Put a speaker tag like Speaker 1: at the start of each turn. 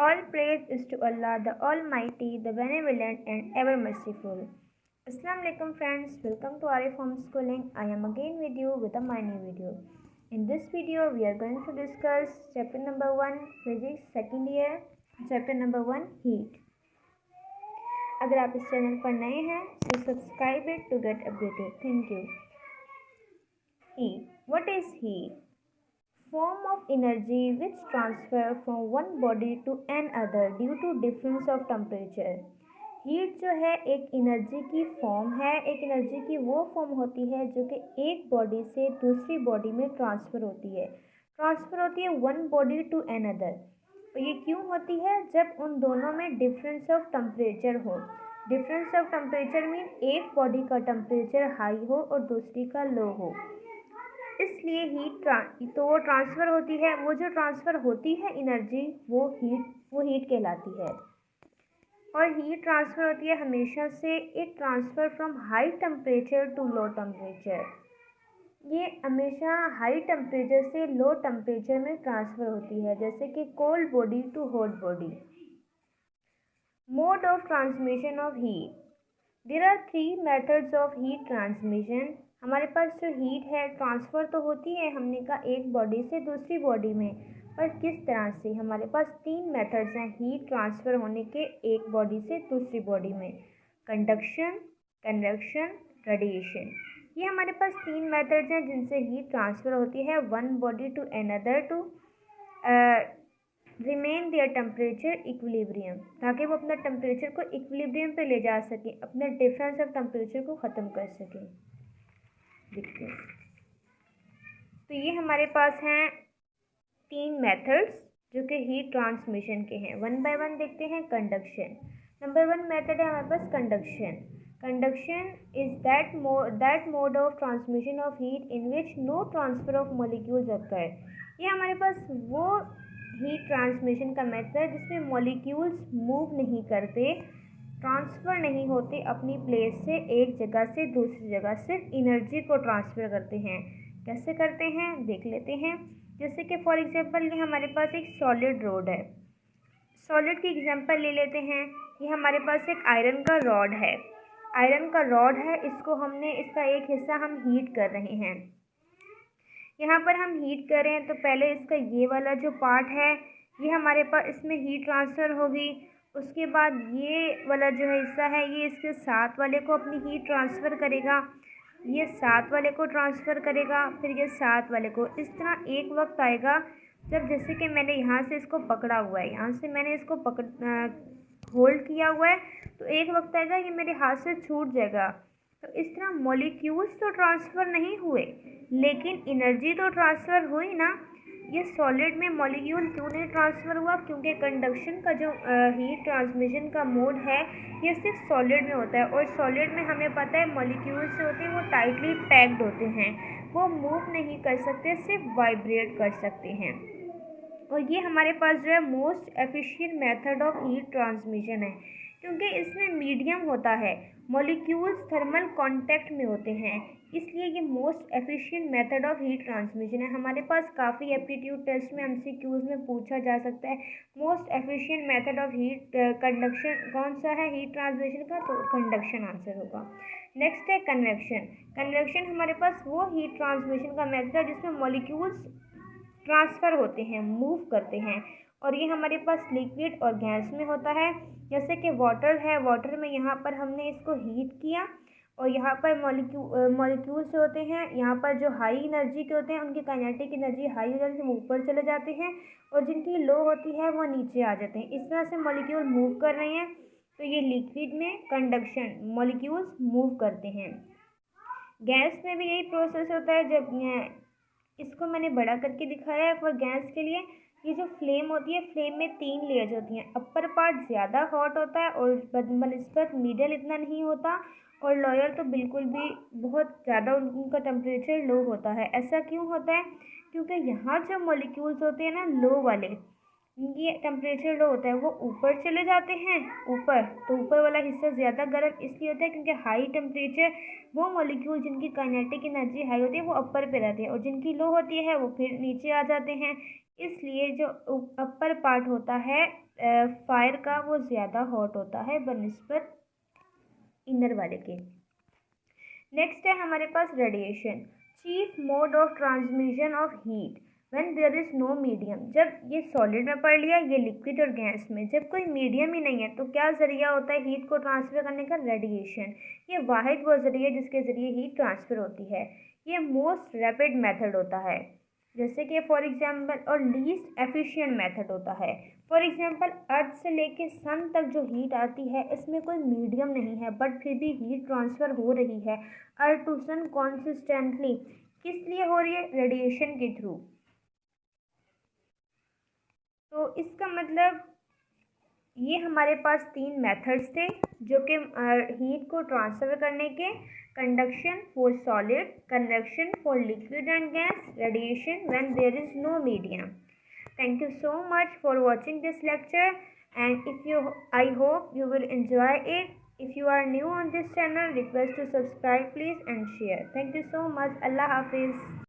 Speaker 1: All praise is to Allah, the Almighty, the Benevolent and Ever Merciful. Assalamu alaikum friends, welcome to Arif Homeschooling. I am again with you with a new video. In this video, we are going to discuss chapter number 1, Physics, second year, chapter number 1, Heat. अगर आप इस channel पर नए हैं तो subscribe it to get updated. Thank you. Heat. What is heat? Form of energy which transfer from one body to another due to difference of temperature. Heat जो है एक एनर्जी की फॉर्म है. एक एनर्जी की वो फॉर्म होती है जो कि एक बॉडी से दूसरी बॉडी में ट्रांसफ़र होती है वन बॉडी टू अनदर. तो ये क्यों होती है? जब उन दोनों में डिफरेंस ऑफ टेम्परेचर हो. डिफरेंस ऑफ टेम्परेचर मीन एक बॉडी का टेम्परेचर हाई हो और दूसरी का लो हो, इसलिए वो ट्रांसफ़र होती है. वो जो ट्रांसफ़र होती है एनर्जी वो हीट कहलाती है. और हीट ट्रांसफ़र होती है हमेशा से it transfer from high temperature to low temperature. ये हमेशा हाई टेम्परेचर से लो टेम्परेचर में ट्रांसफ़र होती है, जैसे कि cold body to hot body. Mode of transmission of heat. There are 3 methods of heat transmission. हमारे पास जो हीट है ट्रांसफ़र तो होती है हमने कहा एक बॉडी से दूसरी बॉडी में, पर किस तरह से? हमारे पास 3 मेथड्स हैं हीट ट्रांसफ़र होने के एक बॉडी से दूसरी बॉडी में. Conduction, convection, radiation. ये हमारे पास 3 मेथड्स हैं जिनसे हीट ट्रांसफ़र होती है one body to another to remain their temperature equilibrium, ताकि वो अपना टेम्परेचर को इक्विलिब्रियम पे ले जा सकें, अपने डिफरेंस ऑफ टेम्परेचर को ख़त्म कर सकें. देखते हैं. तो ये हमारे पास हैं 3 मेथड्स जो कि हीट ट्रांसमिशन के हैं. वन बाय वन देखते हैं. कंडक्शन. नंबर 1 मेथड है हमारे पास conduction. Conduction is that mode of transmission of heat in which no transfer of molecules occur. ये हमारे पास वो हीट ट्रांसमिशन का मेथड है जिसमें मॉलिक्यूल्स मूव नहीं करते, ट्रांसफ़र नहीं होते अपनी प्लेस से एक जगह से दूसरी जगह, सिर्फ एनर्जी को ट्रांसफ़र करते हैं. कैसे करते हैं देख लेते हैं. जैसे कि फॉर एग्जांपल ये हमारे पास एक सॉलिड रोड है. सॉलिड की एग्जांपल ले लेते हैं. ये हमारे पास एक आयरन का रॉड है. इसका एक हिस्सा हम हीट कर रहे हैं. यहाँ पर हम हीट कर रहे हैं तो पहले इसका ये वाला जो पार्ट है ये हमारे पास इसमें हीट ट्रांसफ़र होगी. उसके बाद ये वाला जो है हिस्सा है ये इसके साथ वाले को अपनी हीट ट्रांसफ़र करेगा, ये साथ वाले को ट्रांसफ़र करेगा, फिर ये साथ वाले को. इस तरह एक वक्त आएगा जब जैसे कि मैंने यहाँ से इसको पकड़ा हुआ है, यहाँ से मैंने इसको होल्ड किया हुआ है, तो एक वक्त आएगा ये मेरे हाथ से छूट जाएगा. तो इस तरह मॉलिक्यूल्स तो ट्रांसफ़र नहीं हुए लेकिन एनर्जी तो ट्रांसफ़र हुई ना. ये सॉलिड में मॉलिक्यूल क्यों नहीं ट्रांसफ़र हुआ? क्योंकि कंडक्शन का जो हीट ट्रांसमिशन का मोड है ये सिर्फ सॉलिड में होता है, और सॉलिड में हमें पता है मॉलिक्यूल्स जो होते हैं वो टाइटली पैक्ड होते हैं, वो मूव नहीं कर सकते, सिर्फ वाइब्रेट कर सकते हैं. और ये हमारे पास जो है most efficient method of heat transmission है, क्योंकि इसमें मीडियम होता है, मॉलिक्यूल्स थर्मल कांटेक्ट में होते हैं, इसलिए ये most efficient method of heat transmission है. हमारे पास काफ़ी एप्टीट्यूड टेस्ट में एमसीक्यूज़ में पूछा जा सकता है most efficient method of heat conduction कौन सा है हीट ट्रांसमिशन का, तो कंडक्शन आंसर होगा. नेक्स्ट है कन्वेक्शन. कन्वेक्शन हमारे पास वो हीट ट्रांसमिशन का मेथड है जिसमें मॉलिक्यूल्स ट्रांसफ़र होते हैं, मूव करते हैं, और ये हमारे पास लिक्विड और गैस में होता है. जैसे कि वाटर है, वाटर में यहाँ पर हमने इसको हीट किया और यहाँ पर मॉलिक्यूल्स होते हैं, यहाँ पर जो हाई एनर्जी के होते हैं उनकी काइनेटिक एनर्जी हाई हो जाती है, वो ऊपर चले जाते हैं, और जिनकी लो होती है वो नीचे आ जाते हैं. इस तरह से मॉलिक्यूल मूव कर रहे हैं. तो ये लिक्विड में कंडक्शन, मॉलिक्यूल्स मूव करते हैं. गैस में भी यही प्रोसेस होता है. जब इसको मैंने बड़ा करके दिखाया है फॉर गैस के लिए. ये जो फ्लेम होती है, फ्लेम में 3 लेयर्स होती हैं. अपर पार्ट ज़्यादा हॉट होता है और बनस्पत मिडल इतना नहीं होता, और लोअर तो बिल्कुल भी बहुत ज़्यादा उनका टेम्परेचर लो होता है. ऐसा क्यों होता है? क्योंकि यहाँ जो मॉलिक्यूल्स होते हैं ना लो वाले, इनकी टेम्परेचर लो होता है वो ऊपर चले जाते हैं ऊपर, तो ऊपर वाला हिस्सा ज़्यादा गर्म इसलिए होता है क्योंकि हाई टेम्परेचर वो मॉलिक्यूल जिनकी काइनेटिक एनर्जी हाई होती है वो अपर पे रहती है, और जिनकी लो होती है वो फिर नीचे आ जाते हैं। इसलिए जो अपर पार्ट होता है फायर का वो ज़्यादा हॉट होता है बनिस्बत इनर वाले के। नेक्स्ट है हमारे पास radiation, chief mode of transmission of heat when there is no medium. जब ये सॉलिड में पढ़ लिया, ये लिक्विड और गैस में, जब कोई मीडियम ही नहीं है तो क्या ज़रिया होता है हीट को ट्रांसफ़र करने का? रेडिएशन। ये वाहिद वो ज़रिया जिसके ज़रिए हीट ट्रांसफ़र होती है। ये मोस्ट रैपिड मेथड होता है, जैसे कि फॉर एग्जांपल, और लीस्ट एफिशिएंट मेथड होता है। फॉर एग्जांपल अर्थ से लेके सन तक जो हीट आती है इसमें कोई मीडियम नहीं है, बट फिर भी हीट ट्रांसफ़र हो रही है अर्थ टू सन कॉन्सिस्टेंटली। किस लिए हो रही है? रेडिएशन के थ्रू। तो इसका मतलब ये हमारे पास 3 मेथड्स थे जो कि हीट को ट्रांसफ़र करने के: conduction for solid, convection for liquid and gas, radiation when there is no medium. Thank you so much for watching this lecture, and I hope you will enjoy it. If you are new on this channel, request to subscribe please and share. Thank you so much. Allah Hafiz.